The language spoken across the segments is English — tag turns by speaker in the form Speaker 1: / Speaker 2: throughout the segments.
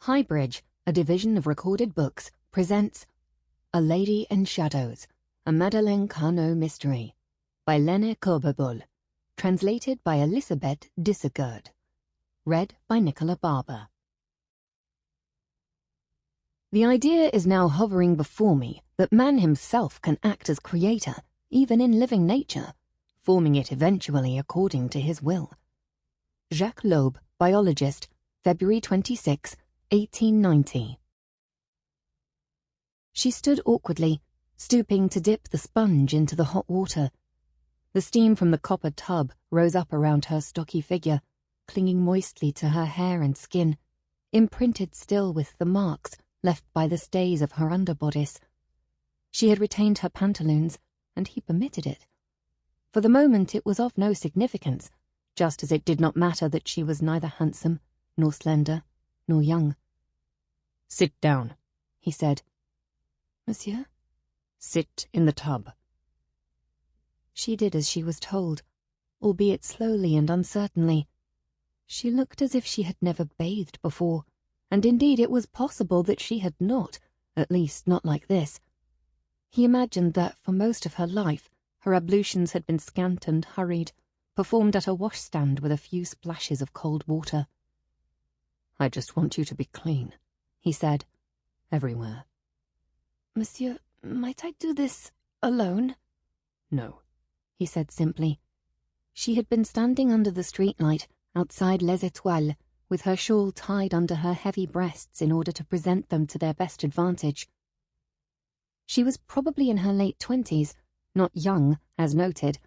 Speaker 1: HighBridge, a division of recorded books, presents A Lady in Shadows, a Madeleine Karno mystery, by Lene Kaaberbol, translated by Elisabeth Dissegaard, read by Nicola Barber. The idea is now hovering before me that man himself can act as creator, even in living nature, forming it eventually according to his will. Jacques Loeb, biologist, February 26, 1890. She stood awkwardly, stooping to dip the sponge into the hot water. The steam from the copper tub rose up around her stocky figure, clinging moistly to her hair and skin, imprinted still with the marks left by the stays of her underbodice. She had retained her pantaloons, and he permitted it. For the moment it was of no significance, just as it did not matter that she was neither handsome, nor slender, nor young. "Sit down," he said. "Monsieur?" "Sit in the tub." She did as she was told, albeit slowly and uncertainly. She looked as if she had never bathed before, and indeed it was possible that she had not, at least not like this. He imagined that for most of her life her ablutions had been scant and hurried, performed at a washstand with a few splashes of cold water. "I just want you to be clean," he said, "everywhere." "Monsieur, might I do this alone?" "No," he said simply. She had been standing under the streetlight outside Les Étoiles, with her shawl tied under her heavy breasts in order to present them to their best advantage. She was probably in her late 20s, not young, as noted,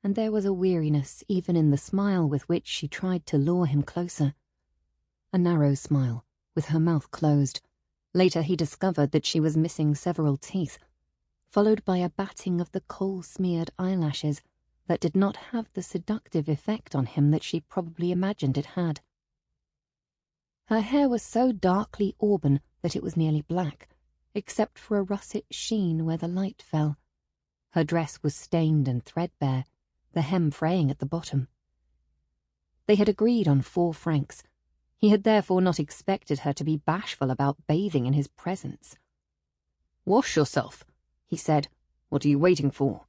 Speaker 1: and there was a weariness even in the smile with which she tried to lure him closer. A narrow smile, with her mouth closed. Later he discovered that she was missing several teeth, followed by a batting of the coal-smeared eyelashes that did not have the seductive effect on him that she probably imagined it had. Her hair was so darkly auburn that it was nearly black, except for a russet sheen where the light fell. Her dress was stained and threadbare, the hem fraying at the bottom. They had agreed on 4 francs. He had therefore not expected her to be bashful about bathing in his presence. "Wash yourself," he said. "What are you waiting for?"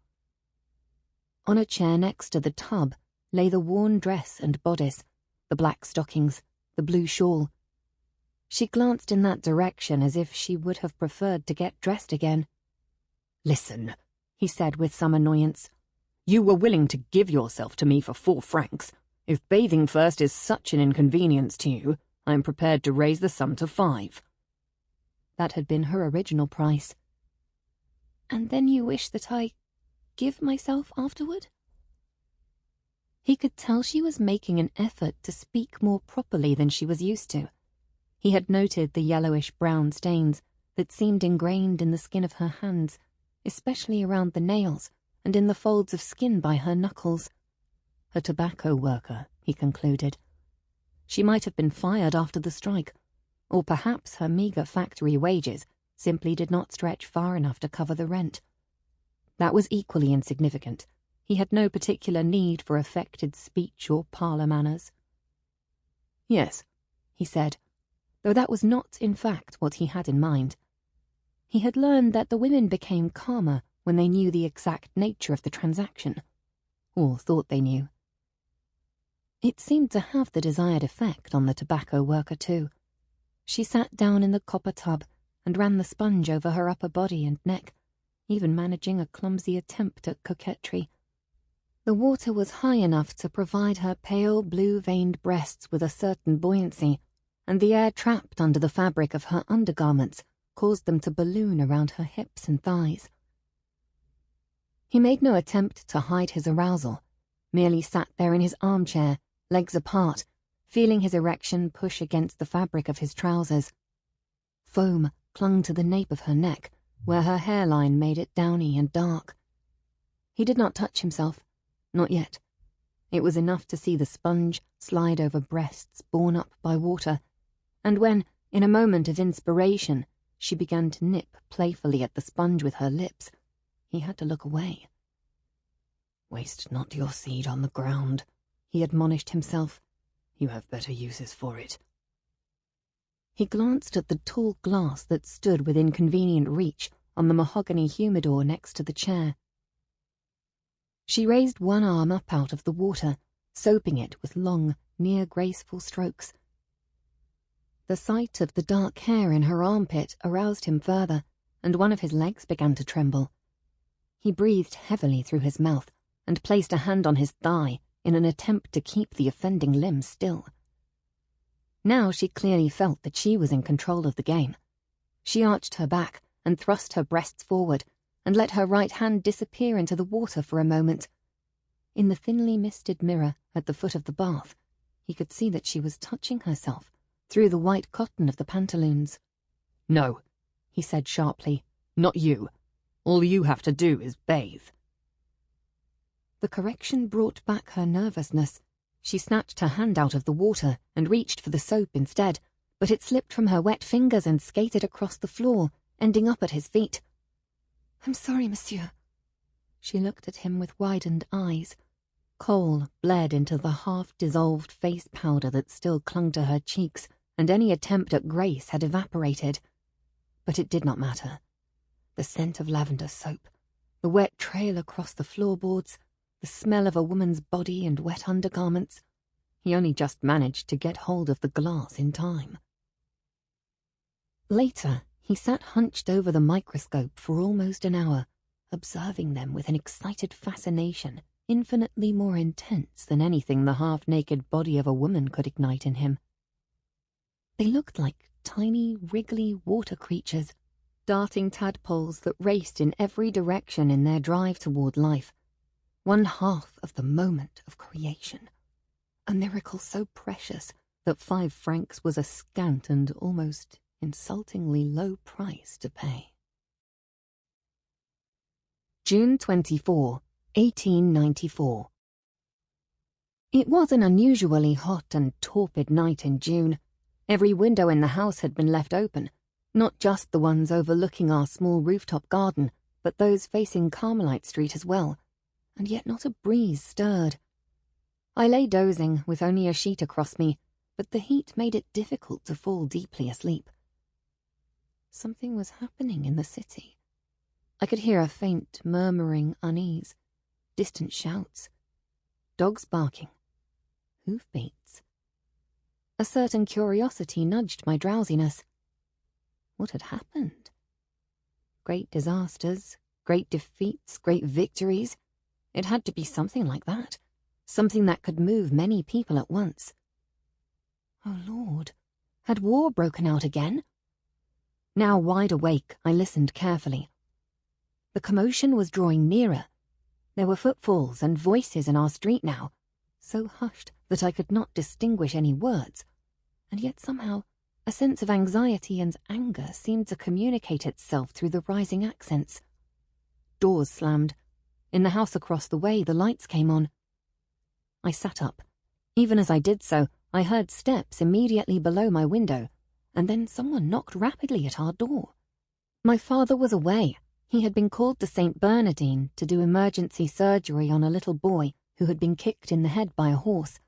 Speaker 1: On a chair next to the tub lay the worn dress and bodice, the black stockings, the blue shawl. She glanced in that direction as if she would have preferred to get dressed again. "Listen," he said with some annoyance. "You were willing to give yourself to me for 4 francs. If bathing first is such an inconvenience to you, I am prepared to raise the sum to 5. That had been her original price. "And then you wish that I give myself afterward?" He could tell she was making an effort to speak more properly than she was used to. He had noted the yellowish-brown stains that seemed ingrained in the skin of her hands, especially around the nails and in the folds of skin by her knuckles. A tobacco worker, he concluded. She might have been fired after the strike, or perhaps her meagre factory wages simply did not stretch far enough to cover the rent. That was equally insignificant. He had no particular need for affected speech or parlour manners. "Yes," he said, though that was not, in fact, what he had in mind. He had learned that the women became calmer when they knew the exact nature of the transaction, or thought they knew. It seemed to have the desired effect on the tobacco worker, too. She sat down in the copper tub and ran the sponge over her upper body and neck, even managing a clumsy attempt at coquetry. The water was high enough to provide her pale blue-veined breasts with a certain buoyancy, and the air trapped under the fabric of her undergarments caused them to balloon around her hips and thighs. He made no attempt to hide his arousal, merely sat there in his armchair, legs apart, feeling his erection push against the fabric of his trousers. Foam clung to the nape of her neck, where her hairline made it downy and dark. He did not touch himself, not yet. It was enough to see the sponge slide over breasts borne up by water, and when, in a moment of inspiration, she began to nip playfully at the sponge with her lips, he had to look away. "Waste not your seed on the ground," he admonished himself. "You have better uses for it." He glanced at the tall glass that stood within convenient reach on the mahogany humidor next to the chair. She raised one arm up out of the water, soaping it with long, near-graceful strokes. The sight of the dark hair in her armpit aroused him further, and one of his legs began to tremble. He breathed heavily through his mouth and placed a hand on his thigh in an attempt to keep the offending limb still. Now she clearly felt that she was in control of the game. She arched her back and thrust her breasts forward and let her right hand disappear into the water for a moment. In the thinly misted mirror at the foot of the bath, he could see that she was touching herself through the white cotton of the pantaloons.
Speaker 2: "No," he said sharply, "not you. All you have to do is bathe."
Speaker 1: The correction brought back her nervousness. She snatched her hand out of the water and reached for the soap instead, but it slipped from her wet fingers and skated across the floor, ending up at his feet. "I'm sorry, monsieur." She looked at him with widened eyes. Kohl bled into the half-dissolved face powder that still clung to her cheeks, and any attempt at grace had evaporated. But it did not matter. The scent of lavender soap, the wet trail across the floorboards, the smell of a woman's body and wet undergarments. He only just managed to get hold of the glass in time. Later, he sat hunched over the microscope for almost an hour, observing them with an excited fascination infinitely more intense than anything the half-naked body of a woman could ignite in him. They looked like tiny, wriggly water creatures, darting tadpoles that raced in every direction in their drive toward life, one half of the moment of creation, a miracle so precious that 5 francs was a scant and almost insultingly low price to pay. June 24, 1894. It was an unusually hot and torpid night in June. Every window in the house had been left open, not just the ones overlooking our small rooftop garden, but those facing Carmelite Street as well, and yet not a breeze stirred. I lay dozing with only a sheet across me, but the heat made it difficult to fall deeply asleep. Something was happening in the city. I could hear a faint, murmuring unease, distant shouts, dogs barking, hoofbeats. A certain curiosity nudged my drowsiness. What had happened? Great disasters, great defeats, great victories. It had to be something like that, something that could move many people at once. Oh, Lord, had war broken out again? Now wide awake, I listened carefully. The commotion was drawing nearer. There were footfalls and voices in our street now, so hushed that I could not distinguish any words, and yet somehow a sense of anxiety and anger seemed to communicate itself through the rising accents. Doors slammed. In the house across the way, the lights came on. I sat up. Even as I did so, I heard steps immediately below my window, and then someone knocked rapidly at our door. My father was away. He had been called to St. Bernardine to do emergency surgery on a little boy who had been kicked in the head by a horse.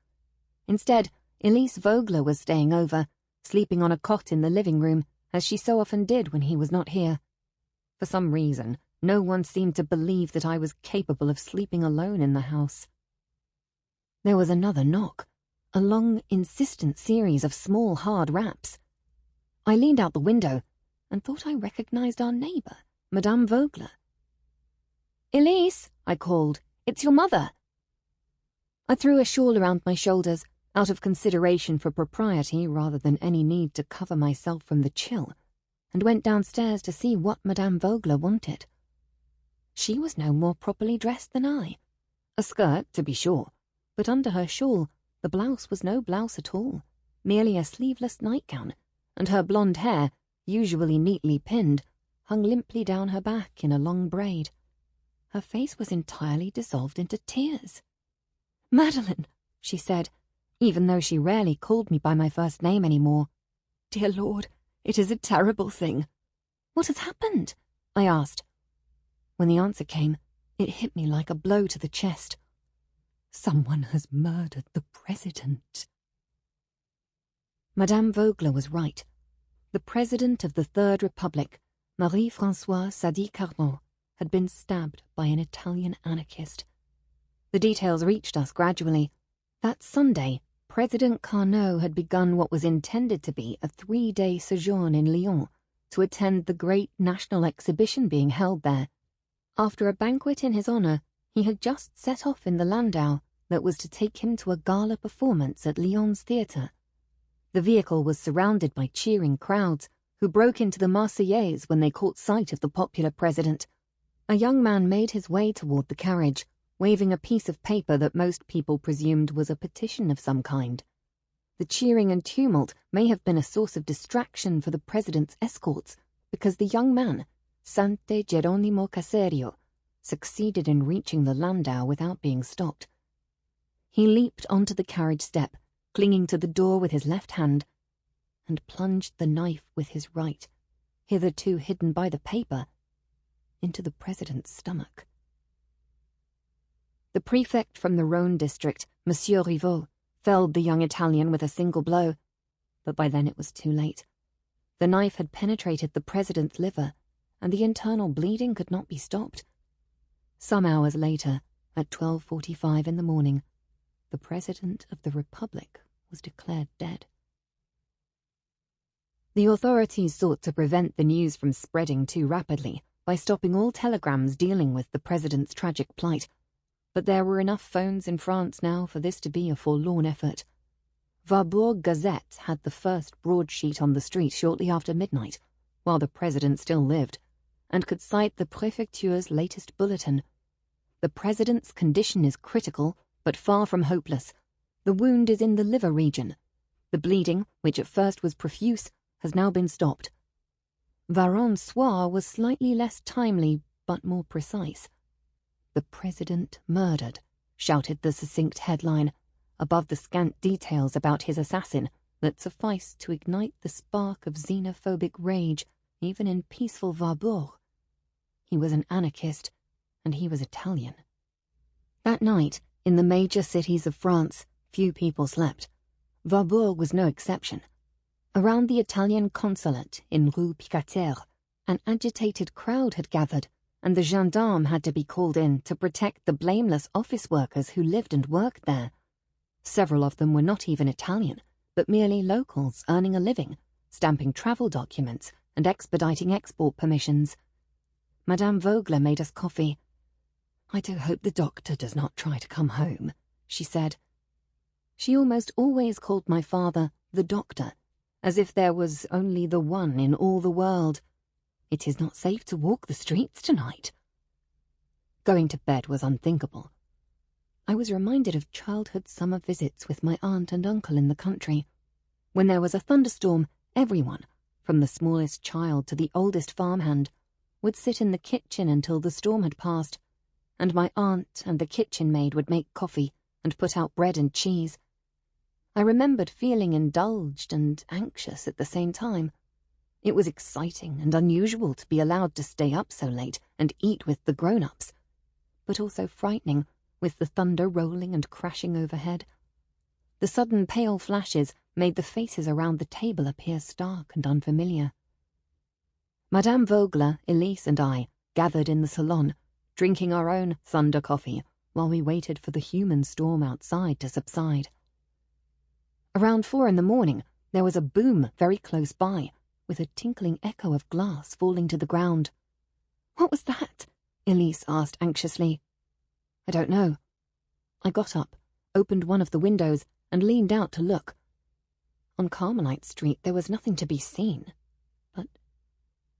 Speaker 1: Instead, Elise Vogler was staying over, sleeping on a cot in the living room, as she so often did when he was not here. For some reason, no one seemed to believe that I was capable of sleeping alone in the house. There was another knock, a long, insistent series of small, hard raps. I leaned out the window and thought I recognized our neighbor, Madame Vogler. "Elise," I called, "it's your mother." I threw a shawl around my shoulders, out of consideration for propriety rather than any need to cover myself from the chill, and went downstairs to see what Madame Vogler wanted. She was no more properly dressed than I. A skirt, to be sure, but under her shawl the blouse was no blouse at all, merely a sleeveless nightgown, and her blonde hair, usually neatly pinned, hung limply down her back in a long braid. Her face was entirely dissolved into tears. "Madeleine," she said, even though she rarely called me by my first name anymore. "Dear Lord, it is a terrible thing." "What has happened?" I asked. When the answer came, it hit me like a blow to the chest. "Someone has murdered the president." Madame Vogler was right. The president of the Third Republic, Marie-Francois Sadi Carnot, had been stabbed by an Italian anarchist. The details reached us gradually. That Sunday, President Carnot had begun what was intended to be a 3-day sojourn in Lyon to attend the great national exhibition being held there. After a banquet in his honour, he had just set off in the landau that was to take him to a gala performance at Lyon's theatre. The vehicle was surrounded by cheering crowds, who broke into the Marseillaise when they caught sight of the popular president. A young man made his way toward the carriage, waving a piece of paper that most people presumed was a petition of some kind. The cheering and tumult may have been a source of distraction for the president's escorts, because the young man, Sante Geronimo Caserio, succeeded in reaching the landau without being stopped. He leaped onto the carriage step, clinging to the door with his left hand, and plunged the knife with his right, hitherto hidden by the paper, into the president's stomach. The prefect from the Rhône district, Monsieur Rivaux, felled the young Italian with a single blow, but by then it was too late. The knife had penetrated the president's liver, and the internal bleeding could not be stopped. Some hours later, at 12:45 in the morning, the President of the Republic was declared dead. The authorities sought to prevent the news from spreading too rapidly by stopping all telegrams dealing with the President's tragic plight, but there were enough phones in France now for this to be a forlorn effort. Varbourg Gazette had the first broadsheet on the street shortly after midnight, while the President still lived, and could cite the Préfecture's latest bulletin. The President's condition is critical, but far from hopeless. The wound is in the liver region. The bleeding, which at first was profuse, has now been stopped. Varon soir was slightly less timely, but more precise. The President murdered, shouted the succinct headline, above the scant details about his assassin that sufficed to ignite the spark of xenophobic rage even in peaceful Varbourg. He was an anarchist, and he was Italian. That night, in the major cities of France, few people slept. Varbourg was no exception. Around the Italian consulate in Rue Picaterre, an agitated crowd had gathered, and the gendarme had to be called in to protect the blameless office workers who lived and worked there. Several of them were not even Italian, but merely locals earning a living, stamping travel documents and expediting export permissions. Madame Vogler made us coffee. "I do hope the doctor does not try to come home," she said. She almost always called my father the doctor, as if there was only the one in all the world. "It is not safe to walk the streets tonight." Going to bed was unthinkable. I was reminded of childhood summer visits with my aunt and uncle in the country. When there was a thunderstorm, everyone, from the smallest child to the oldest farmhand, would sit in the kitchen until the storm had passed, and my aunt and the kitchen maid would make coffee and put out bread and cheese. I remembered feeling indulged and anxious at the same time. It was exciting and unusual to be allowed to stay up so late and eat with the grown-ups, but also frightening with the thunder rolling and crashing overhead. The sudden pale flashes made the faces around the table appear stark and unfamiliar. Madame Vogler, Elise, and I gathered in the salon, drinking our own thunder coffee while we waited for the human storm outside to subside. Around 4 in the morning, there was a boom very close by, with a tinkling echo of glass falling to the ground. "What was that?" Elise asked anxiously. "I don't know." I got up, opened one of the windows, and leaned out to look. On Carmelite Street there was nothing to be seen, but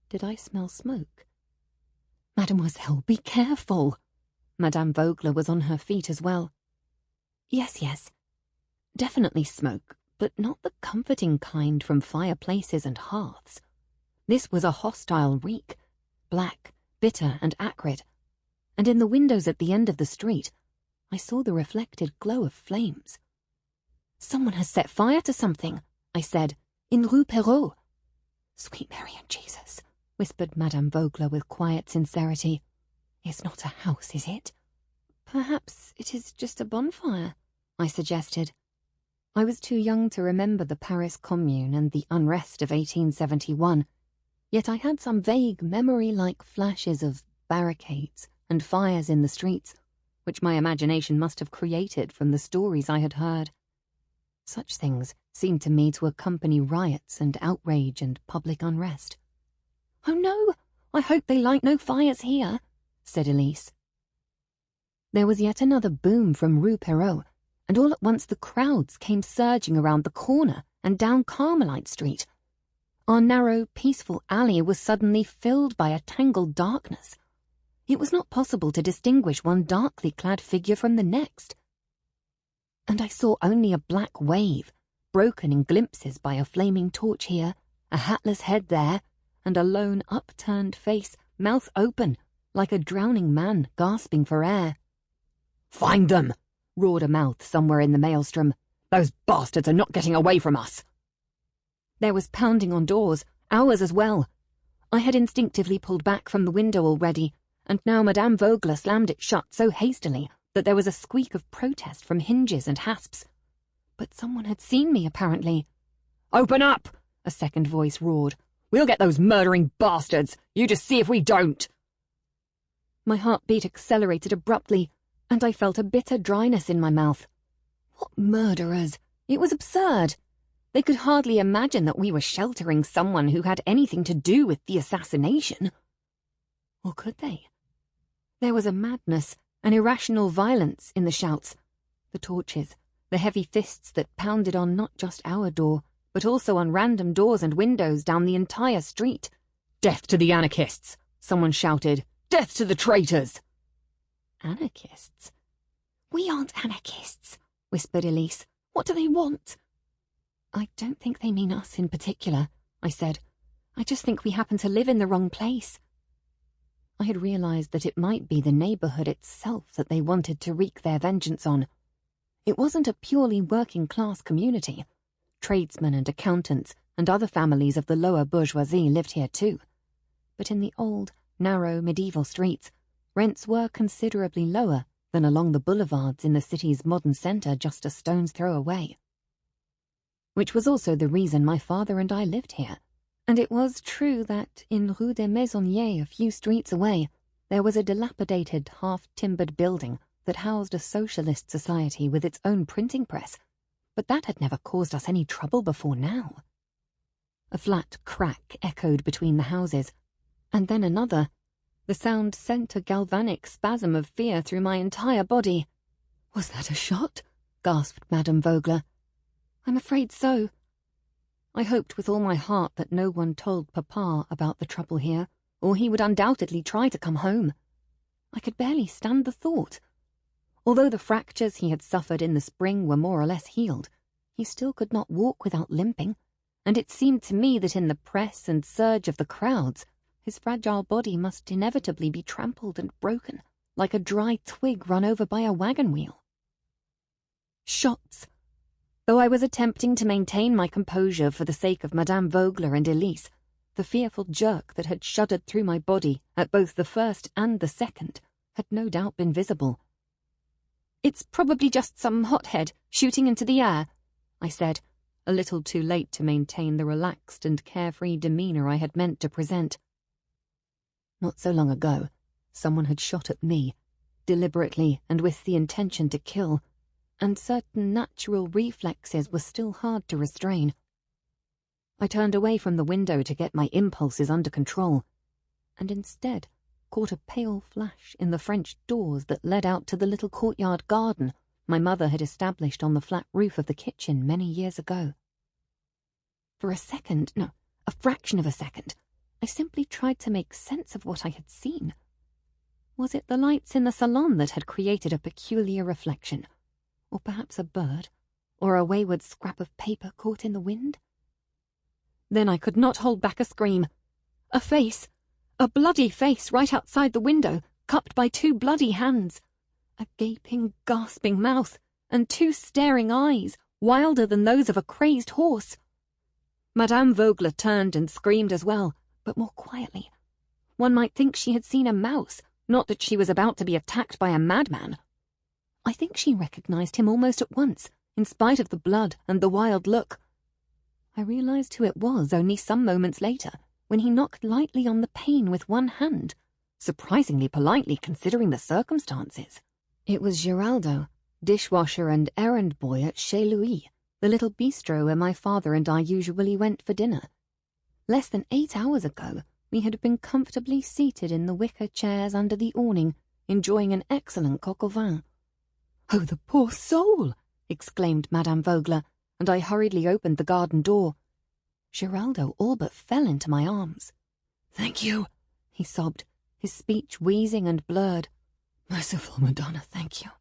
Speaker 1: did I smell smoke? "Mademoiselle, be careful!" Madame Vogler was on her feet as well. Yes. Definitely smoke, but not the comforting kind from fireplaces and hearths. This was a hostile reek, black, bitter, and acrid, and in the windows at the end of the street, I saw the reflected glow of flames. "Someone has set fire to something," I said, "in Rue Perrault." "Sweet Mary and Jesus," whispered Madame Vogler with quiet sincerity. "It's not a house, is it?" "Perhaps it is just a bonfire," I suggested. I was too young to remember the Paris Commune and the unrest of 1871, yet I had some vague memory-like flashes of barricades and fires in the streets, which my imagination must have created from the stories I had heard. Such things seemed to me to accompany riots and outrage and public unrest. "Oh no, I hope they light no fires here," said Elise. There was yet another boom from Rue Perrault, and all at once the crowds came surging around the corner and down Carmelite Street. Our narrow, peaceful alley was suddenly filled by a tangled darkness. It was not possible to distinguish one darkly clad figure from the next. And I saw only a black wave, broken in glimpses by a flaming torch here, a hatless head there, and a lone upturned face, mouth open, like a drowning man gasping for air.
Speaker 2: "Find them!" roared a mouth somewhere in the maelstrom. "Those bastards are not getting away from us!"
Speaker 1: There was pounding on doors, ours as well. I had instinctively pulled back from the window already, and now Madame Vogler slammed it shut so hastily that there was a squeak of protest from hinges and hasps. But someone had seen me, apparently.
Speaker 2: "Open up!" a second voice roared. "We'll get those murdering bastards! You just see if we don't!"
Speaker 1: My heartbeat accelerated abruptly, and I felt a bitter dryness in my mouth. What murderers? It was absurd. They could hardly imagine that we were sheltering someone who had anything to do with the assassination. Or could they? There was a madness, an irrational violence in the shouts, the torches, the heavy fists that pounded on not just our door, but also on random doors and windows down the entire street.
Speaker 2: "Death to the anarchists!" someone shouted. "Death to the traitors!"
Speaker 1: Anarchists? "We aren't anarchists," whispered Elise. "What do they want?" "I don't think they mean us in particular," I said. "I just think we happen to live in the wrong place." I had realized that it might be the neighborhood itself that they wanted to wreak their vengeance on. It wasn't a purely working-class community. Tradesmen and accountants and other families of the lower bourgeoisie lived here too. But in the old, narrow medieval streets, rents were considerably lower than along the boulevards in the city's modern centre just a stone's throw away. Which was also the reason my father and I lived here. And it was true that in Rue des Maisonniers, a few streets away, there was a dilapidated, half-timbered building that housed a socialist society with its own printing press, but that had never caused us any trouble before now. A flat crack echoed between the houses, and then another. The sound sent a galvanic spasm of fear through my entire body. "Was that a shot?" gasped Madame Vogler. "I'm afraid so." I hoped with all my heart that no one told Papa about the trouble here, or he would undoubtedly try to come home. I could barely stand the thought. Although the fractures he had suffered in the spring were more or less healed, he still could not walk without limping, and it seemed to me that in the press and surge of the crowds, his fragile body must inevitably be trampled and broken, like a dry twig run over by a wagon wheel. Shots. Though I was attempting to maintain my composure for the sake of Madame Vogler and Elise, the fearful jerk that had shuddered through my body at both the first and the second had no doubt been visible. "It's probably just some hothead shooting into the air," I said, a little too late to maintain the relaxed and carefree demeanour I had meant to present. Not so long ago, someone had shot at me, deliberately and with the intention to kill, and certain natural reflexes were still hard to restrain. I turned away from the window to get my impulses under control, and instead caught a pale flash in the French doors that led out to the little courtyard garden my mother had established on the flat roof of the kitchen many years ago. For a fraction of a second, I simply tried to make sense of what I had seen. Was it the lights in the salon that had created a peculiar reflection? Or perhaps a bird? Or a wayward scrap of paper caught in the wind? Then I could not hold back a scream. A face! A bloody face right outside the window, cupped by two bloody hands. A gaping, gasping mouth, and two staring eyes, wilder than those of a crazed horse. Madame Vogler turned and screamed as well, but more quietly. One might think she had seen a mouse, not that she was about to be attacked by a madman. I think she recognized him almost at once, in spite of the blood and the wild look. I realized who it was only some moments later, when he knocked lightly on the pane with one hand, surprisingly politely considering the circumstances. It was Geraldo, dishwasher and errand boy at Chez Louis, the little bistro where my father and I usually went for dinner. Less than 8 hours ago, we had been comfortably seated in the wicker chairs under the awning, enjoying an excellent coq au vin. "Oh, the poor soul!" exclaimed Madame Vogler, and I hurriedly opened the garden door. Geraldo all but fell into my arms. "Thank you," he sobbed, his speech wheezing and blurred. "Merciful Madonna, thank you."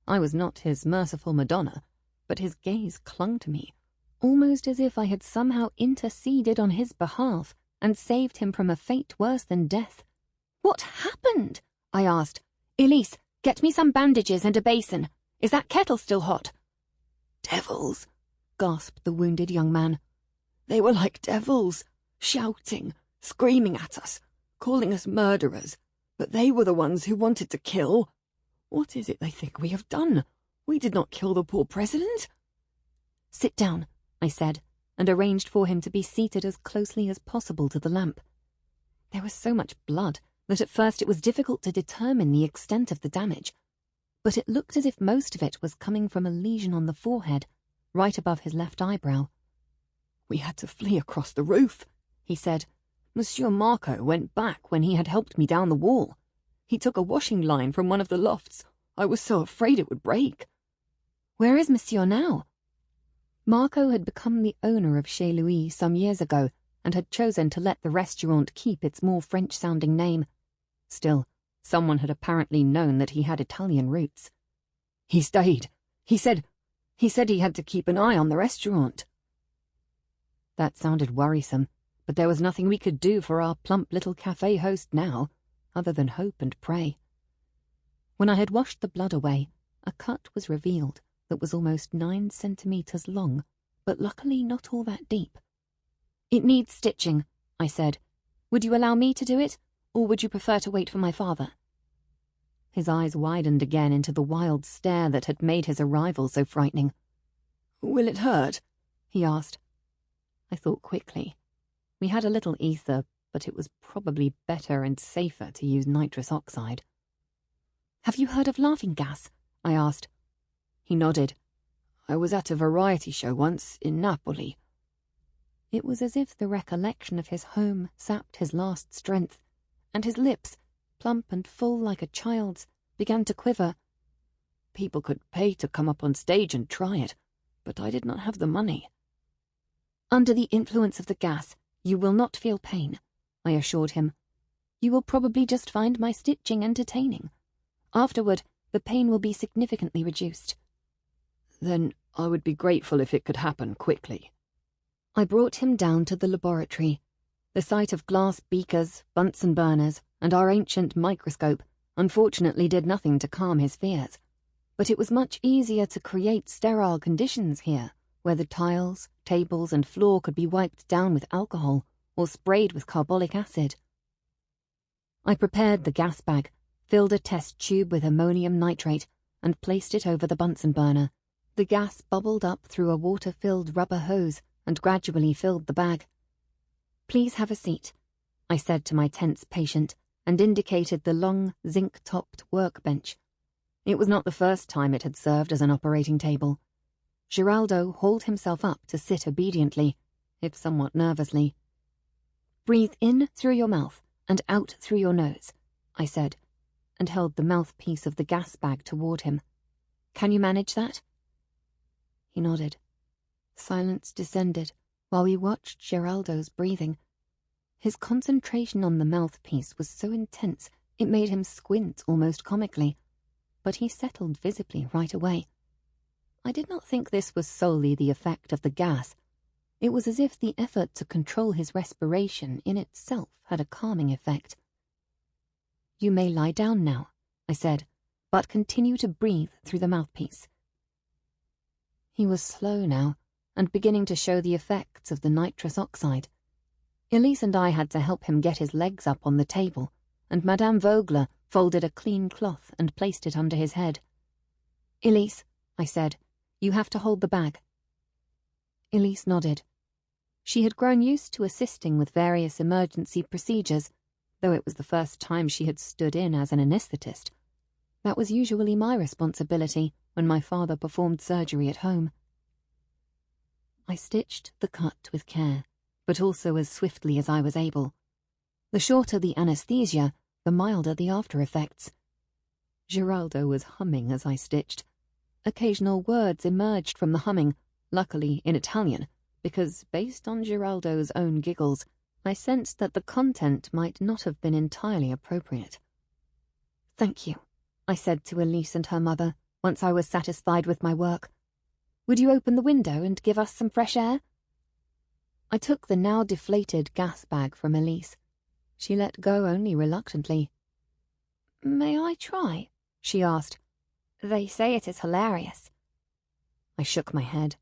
Speaker 1: I was not his merciful Madonna, but his gaze clung to me, almost as if I had somehow interceded on his behalf and saved him from a fate worse than death. "What happened?" I asked. "Elise, get me some bandages and a basin. Is that kettle still hot?"
Speaker 3: "Devils," gasped the wounded young man. "They were like devils, shouting, screaming at us, calling us murderers, but they were the ones who wanted to kill. What is it they think we have done? We did not kill the poor president."
Speaker 1: "Sit down," I said, and arranged for him to be seated as closely as possible to the lamp. There was so much blood that at first it was difficult to determine the extent of the damage, but it looked as if most of it was coming from a lesion on the forehead, right above his left eyebrow.
Speaker 3: "We had to flee across the roof," he said. "Monsieur Marco went back when he had helped me down the wall. He took a washing line from one of the lofts. I was so afraid it would break."
Speaker 1: "Where is Monsieur now?" Marco had become the owner of Chez Louis some years ago and had chosen to let the restaurant keep its more French-sounding name. Still, someone had apparently known that he had Italian roots.
Speaker 3: "He stayed. He said he had to keep an eye on the restaurant."
Speaker 1: That sounded worrisome, but there was nothing we could do for our plump little cafe host now, other than hope and pray. When I had washed the blood away, a cut was revealed that was almost 9 centimeters long, but luckily not all that deep. "It needs stitching," I said. "Would you allow me to do it, or would you prefer to wait for my father?" His eyes widened again into the wild stare that had made his arrival so frightening.
Speaker 3: "Will it hurt?" he asked.
Speaker 1: I thought quickly. We had a little ether, but it was probably better and safer to use nitrous oxide. "Have you heard of laughing gas?" I asked.
Speaker 3: He nodded. "I was at a variety show once in Napoli."
Speaker 1: It was as if the recollection of his home sapped his last strength, and his lips, plump and full like a child's, began to quiver.
Speaker 3: "People could pay to come up on stage and try it, but I did not have the money."
Speaker 1: "Under the influence of the gas, you will not feel pain," I assured him. "You will probably just find my stitching entertaining. Afterward, the pain will be significantly reduced."
Speaker 3: "Then I would be grateful if it could happen quickly."
Speaker 1: I brought him down to the laboratory. The sight of glass beakers, Bunsen burners, and our ancient microscope unfortunately did nothing to calm his fears. But it was much easier to create sterile conditions here, where the tiles, tables, and floor could be wiped down with alcohol or sprayed with carbolic acid. I prepared the gas bag, filled a test tube with ammonium nitrate, and placed it over the Bunsen burner. The gas bubbled up through a water-filled rubber hose and gradually filled the bag. "Please have a seat," I said to my tense patient, and indicated the long, zinc-topped workbench. It was not the first time it had served as an operating table. Geraldo hauled himself up to sit obediently, if somewhat nervously. "Breathe in through your mouth and out through your nose," I said, and held the mouthpiece of the gas bag toward him. "Can you manage that?" He nodded. Silence descended while we watched Geraldo's breathing. His concentration on the mouthpiece was so intense it made him squint almost comically, but he settled visibly right away. I did not think this was solely the effect of the gas. It was as if the effort to control his respiration in itself had a calming effect. "You may lie down now," I said, "but continue to breathe through the mouthpiece." He was slow now, and beginning to show the effects of the nitrous oxide. Elise and I had to help him get his legs up on the table, and Madame Vogler folded a clean cloth and placed it under his head. "Elise," I said, You have to hold the bag." Elise nodded. She had grown used to assisting with various emergency procedures, though it was the first time she had stood in as an anaesthetist. That was usually my responsibility when my father performed surgery at home. I stitched the cut with care, but also as swiftly as I was able. The shorter the anesthesia, the milder the after-effects. Geraldo was humming as I stitched. Occasional words emerged from the humming, luckily in Italian, because, based on Geraldo's own giggles, I sensed that the content might not have been entirely appropriate. "Thank you," I said to Elise and her mother, once I was satisfied with my work. "Would you open the window and give us some fresh air?" I took the now deflated gas bag from Elise. She let go only reluctantly. "May I try?" she asked. "They say it is hilarious." I shook my head.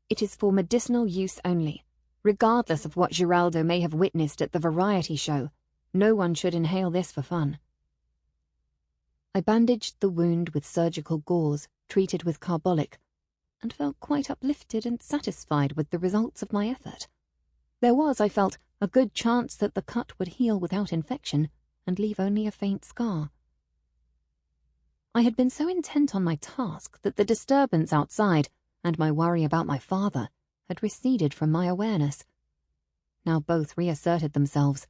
Speaker 1: "It is for medicinal use only. Regardless of what Geraldo may have witnessed at the variety show, no one should inhale this for fun." I bandaged the wound with surgical gauze, treated with carbolic, and felt quite uplifted and satisfied with the results of my effort. There was, I felt, a good chance that the cut would heal without infection and leave only a faint scar. I had been so intent on my task that the disturbance outside and my worry about my father had receded from my awareness. Now both reasserted themselves.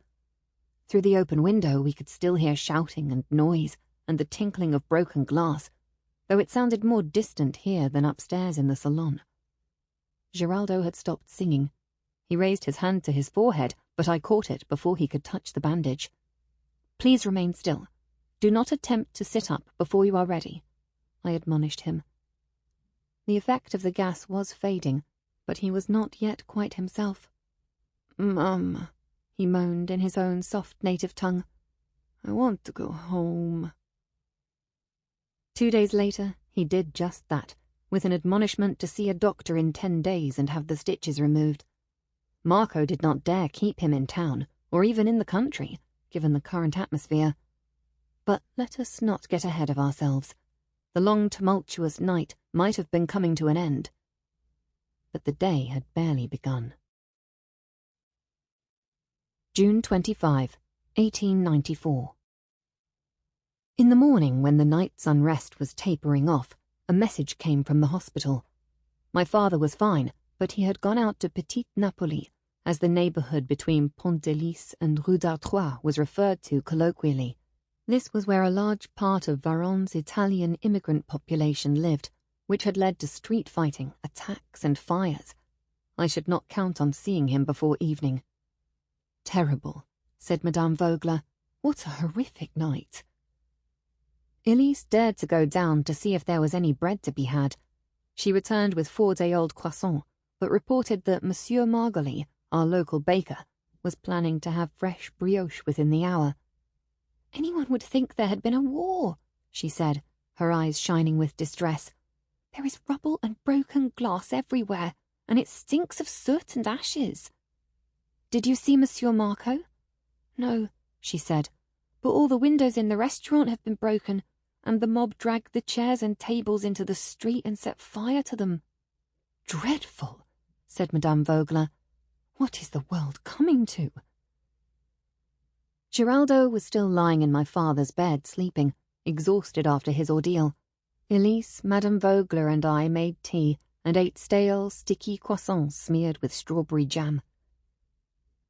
Speaker 1: Through the open window we could still hear shouting and noise and the tinkling of broken glass, though it sounded more distant here than upstairs in the salon. Geraldo had stopped singing. He raised his hand to his forehead, but I caught it before he could touch the bandage. "Please remain still. Do not attempt to sit up before you are ready," I admonished him. The effect of the gas was fading, but he was not yet quite himself. "Mum," he moaned in his own soft native tongue, "I want to go home." 2 days later, he did just that, with an admonishment to see a doctor in 10 days and have the stitches removed. Marco did not dare keep him in town, or even in the country, given the current atmosphere. But let us not get ahead of ourselves. The long, tumultuous night might have been coming to an end. But the day had barely begun. June 25, 1894. In the morning, when the night's unrest was tapering off, a message came from the hospital. My father was fine, but he had gone out to Petite Napoli, as the neighbourhood between Pont de Lis and Rue d'Artois was referred to colloquially. This was where a large part of Varon's Italian immigrant population lived, which had led to street fighting, attacks, and fires. I should not count on seeing him before evening. "Terrible," said Madame Vogler. "What a horrific night." Elise dared to go down to see if there was any bread to be had. She returned with 4-day-old croissants, but reported that Monsieur Margolly, our local baker, was planning to have fresh brioche within the hour. "Anyone would think there had been a war," she said, her eyes shining with distress. "There is rubble and broken glass everywhere, and it stinks of soot and ashes." "Did you see Monsieur Marco?" "No," she said, "but all the windows in the restaurant have been broken, and the mob dragged the chairs and tables into the street and set fire to them." "Dreadful," said Madame Vogler. "What is the world coming to?" Geraldo was still lying in my father's bed, sleeping, exhausted after his ordeal. Elise, Madame Vogler, and I made tea and ate stale, sticky croissants smeared with strawberry jam.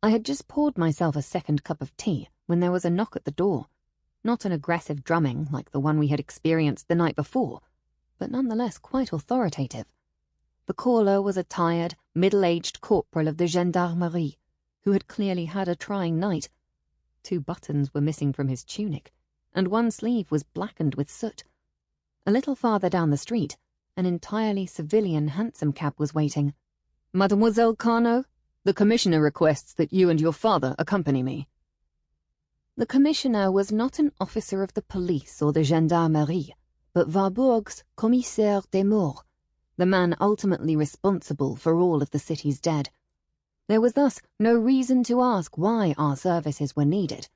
Speaker 1: I had just poured myself a second cup of tea when there was a knock at the door. Not an aggressive drumming like the one we had experienced the night before, but nonetheless quite authoritative. The caller was a tired, middle-aged corporal of the gendarmerie, who had clearly had a trying night. 2 buttons were missing from his tunic, and one sleeve was blackened with soot. A little farther down the street, an entirely civilian hansom cab was waiting.
Speaker 2: "Mademoiselle Karno, the commissioner requests that you and your father accompany me."
Speaker 1: The commissioner was not an officer of the police or the gendarmerie, but Varbourg's commissaire des morts, the man ultimately responsible for all of the city's dead. There was thus no reason to ask why our services were needed,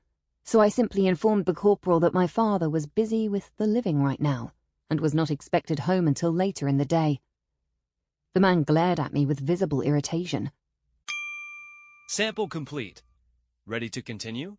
Speaker 1: so I simply informed the corporal that my father was busy with the living right now, and was not expected home until later in the day. The man glared at me with visible irritation.
Speaker 4: Sample complete. Ready to continue?